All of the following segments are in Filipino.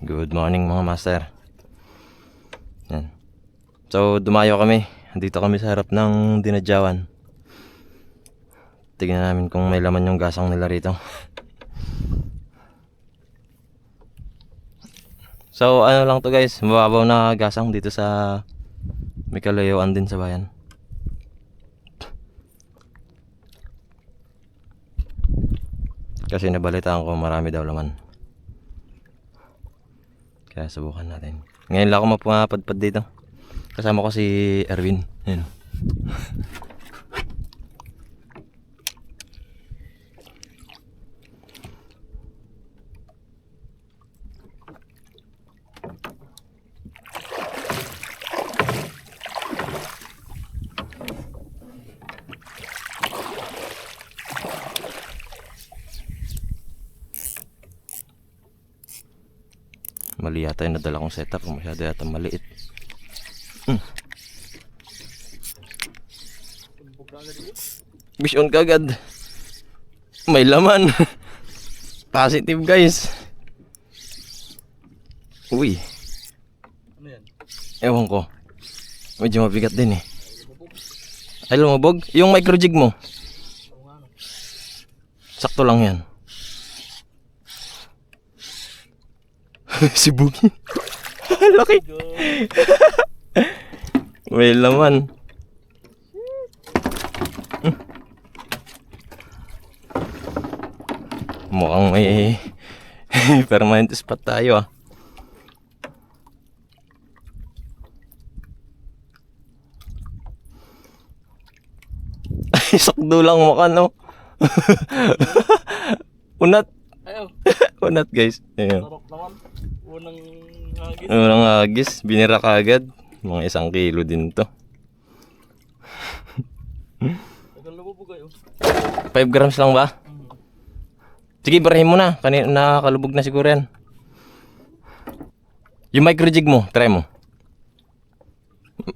Good morning mga master. Yan. So dumayo kami. Dito kami sa harap ng dinadyawan. Tignan namin kung may laman yung gasang nila rito. So ano lang to guys, mababaw na gasang dito sa may kalayuan din sa bayan. Kasi nabalitaan ko marami daw laman. Kaya subukan natin. Ngayon lang ako mapumapadpad dito. Kasama ko si Erwin. Ayan. Mali yata yung nadala kong setup. Masyado yata maliit. Fish on kagad. May laman. Positive guys. Uy. Ano yan? Ewan ko. Medyo mabigat din eh. Ay lumabog? Yung micro jig mo? Oo nga no. Sakto lang yan. Si Bugi. Laki. May laman. Mukhang may permanent spot tayo ah. Ay, sakdo lang mukha no. Unat. Ayaw. Unat guys. Ayan. Sarap naman. Unang hagis. Unang agis, binira kagad. Mga 1 kilo din to. Tagal na po kayo. 5 grams lang ba? Sige, barahin mo na. Kanina nakakalubog na siguro yan. Yung micro jig mo, try mo.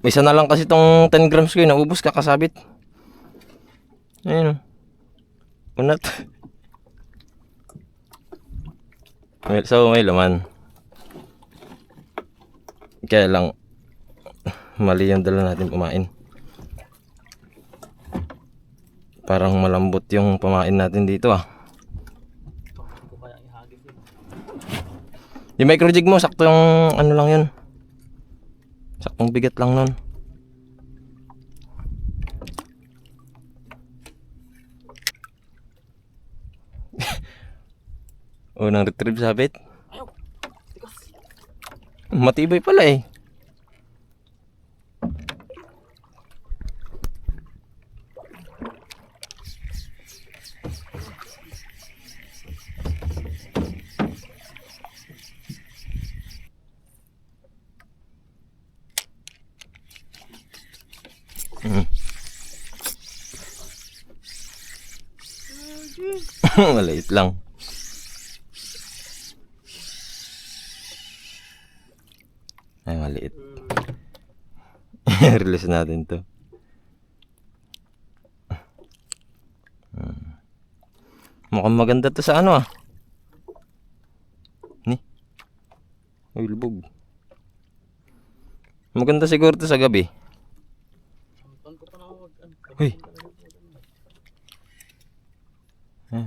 Isa na lang kasi tong 10 grams ko yun. Naubos kakasabit. Ayun. Unat. So may laman. Kaya lang mali yung dala natin pumain. Parang malambot yung pamain natin dito ah. Hindi ko kaya ihagis yun. Yung micro jig mo, sakto yung ano lang yun. Saktong bigat lang nun. Unang retrieve sabit. Ayaw. Tikas. Matibay pala eh. Maliit lang. Ay, maliit. Release natin to. Mukhang maganda to sa ano ah. Ni. Ay, lubog. Maganda siguro to sa gabi. Sampan ko pa na mag... Uy.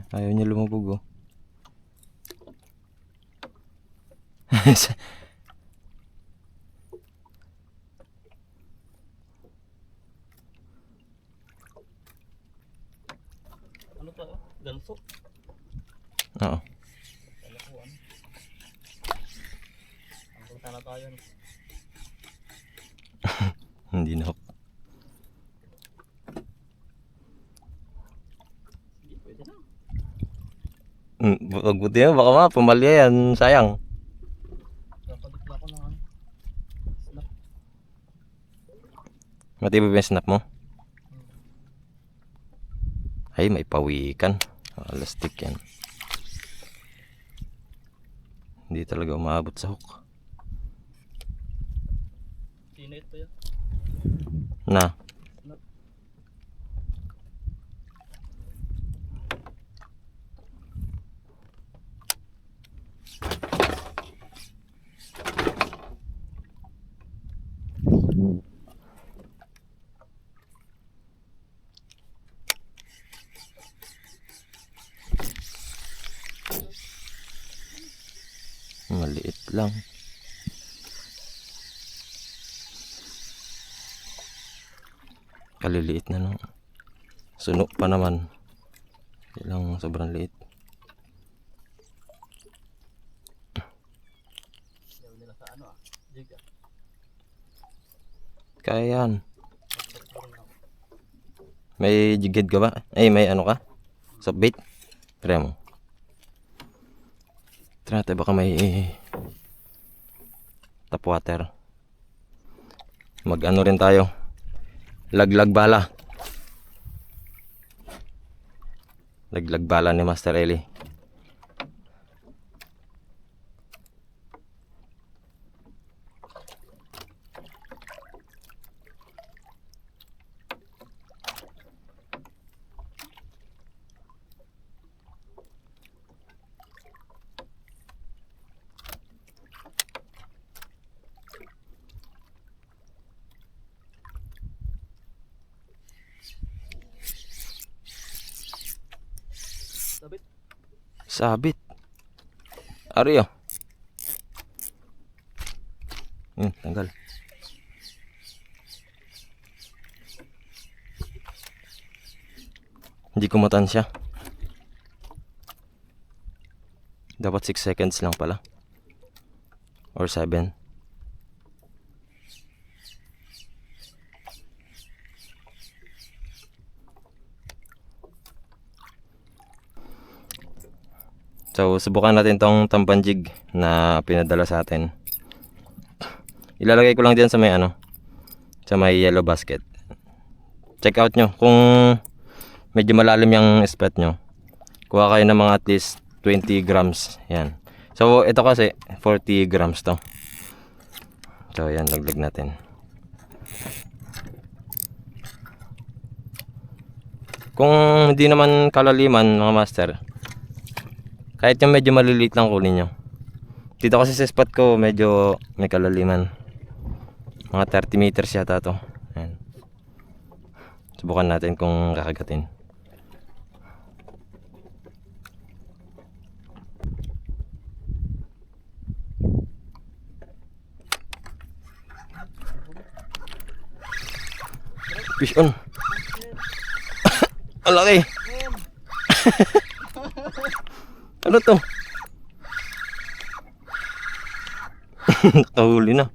Ayaw niya lumubog oh. Ano to? Ganso? Oo. Talakuan. Ang punta na tayo. No? Hindi na hook. Hindi, pwede na. Wag buti na, baka pumalya yan, sayang. Napalit na ako ng ano. Snap. Matibay ba yung snap mo? Ay, may pawikan. Elastic yan. Hindi talaga umabot sa hook. Tinate to yan. Na. Snap. Maliit lang. Kaliliit na no. Suno pa naman. Ilang sobrang liit. Yaw nila sa ano jig Kaya yan. May jighead ka ba? Ay, may ano ka? Soft bait? Try mo. Try natin baka may tap water. Mag ano rin tayo. Laglag bala. Laglag bala ni Master Eli. Sabit. Sabit. Ari oh. Tanggal. Hindi kumatansya. Dapat 6 seconds lang pala. Or 7. So, subukan natin tong tambanjig na pinadala sa atin. Ilalagay ko lang diyan sa may ano, sa may yellow basket. Check out nyo kung medyo malalim yung spot nyo. Kuha kayo ng mga at least 20 grams. Yan. So, ito kasi 40 grams to. So, yan, laglag natin. Kung hindi naman kalaliman, mga master, kahit yung medyo maliliit lang kunin nyo. Dito kasi sa spot ko, medyo may kalaliman. Mga 30 meters yata to. Ayan. Subukan natin kung kakagatin. Fish on. Ang laki. Ano to? Nakahuli na.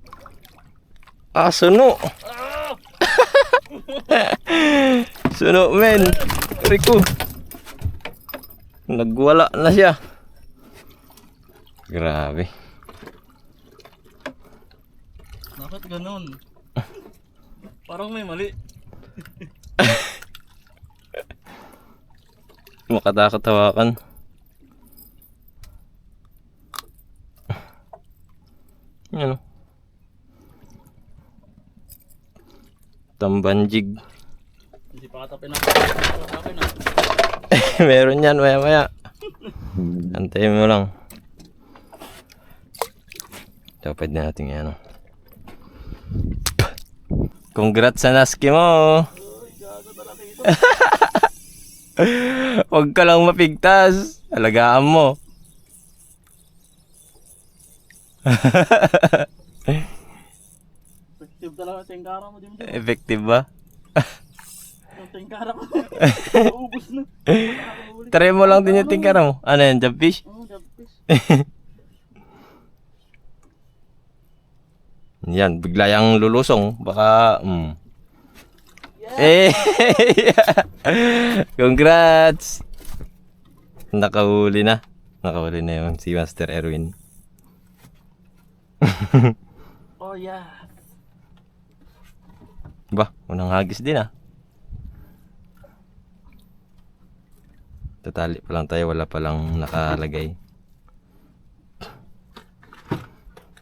Suno. Suno, men. Rico. Nagwala na siya. Grabe. Bakit ganun? Parang may mali. Makatakot hawakan. Yan o. Tambanjig. Hindi pa katapin ako. Katapin na. Meron yan maya maya. Antayin mo lang. So, pwede natin yan o. Congrats sa naski mo. Huwag ka lang mapigtas. Alagaan mo. Effective talaga ang tingkara mo din. Effective ba? Yung tingkara ko. Ubus na. Try mo lang din yung tingkara mo. Ano yan, jump fish? Oo, jabis. Yan, bigla yung lulusong. Baka, Eh! Congrats! Nakahuli na. Nakahuli na yung si Master Erwin. Oh yeah. Ba, unang hagis din ah. Tatali pa lang tayo, wala pa lang nakalagay.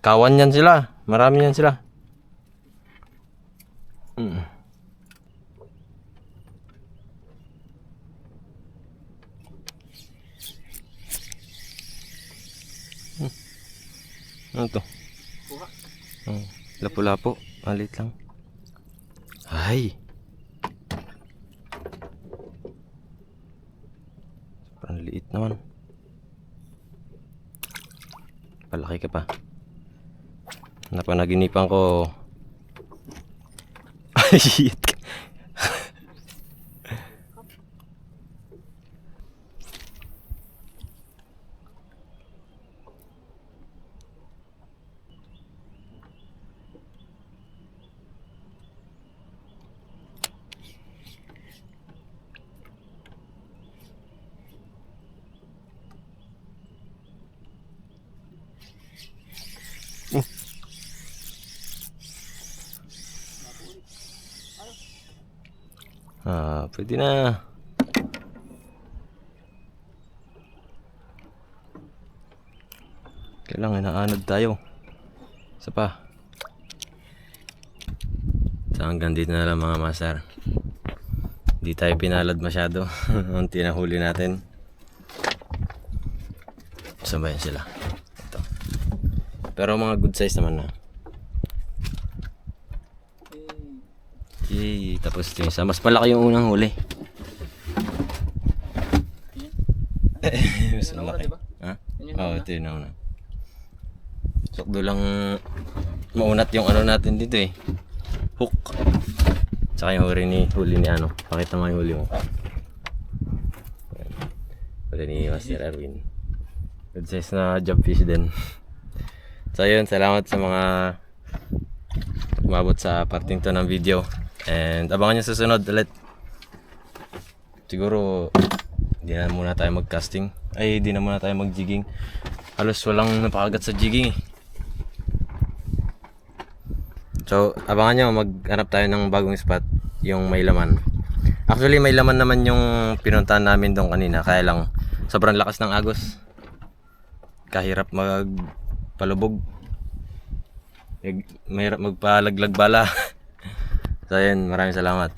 Kawan yan sila. Marami yan sila. Ano to? Kuha. Lapu-lapu. Malit lang. Ay! Sobrang liit naman. Palaki ka pa. Napanaginipan ko. Ay, shit. Pwede na. Kailangan inaanod tayo. Isa pa. So hanggang dito na lang mga master. Hindi tayo pinalad masyado. Unti na huli natin. Sabayan sila. Ito. Pero mga good size naman na. Yay, tapos ito yung isa. Mas malaki yung unang huli. Mas malaki. Ha? Oo, ito yung nauna. Sokdo lang maunat yung ano natin dito eh. Hook. Tsaka yung huli ni ano. Pakita mo yung huli mo. Huli ni Master Erwin. Good size na job fish din. So yun, salamat sa mga umabot sa parting to ng video. And abangan nyo susunod ulit. Siguro hindi na muna tayo mag-casting. Ay, hindi na muna tayo mag-jigging. Halos walang napakagat sa jigging eh. So, abangan nyo, maghanap tayo ng bagong spot, yung may laman. Actually, may laman naman yung pinuntahan namin doon kanina. Kaya lang, sobrang lakas ng agos. Kahirap magpalubog. Mahirap magpalaglag bala. So, yun, maraming salamat.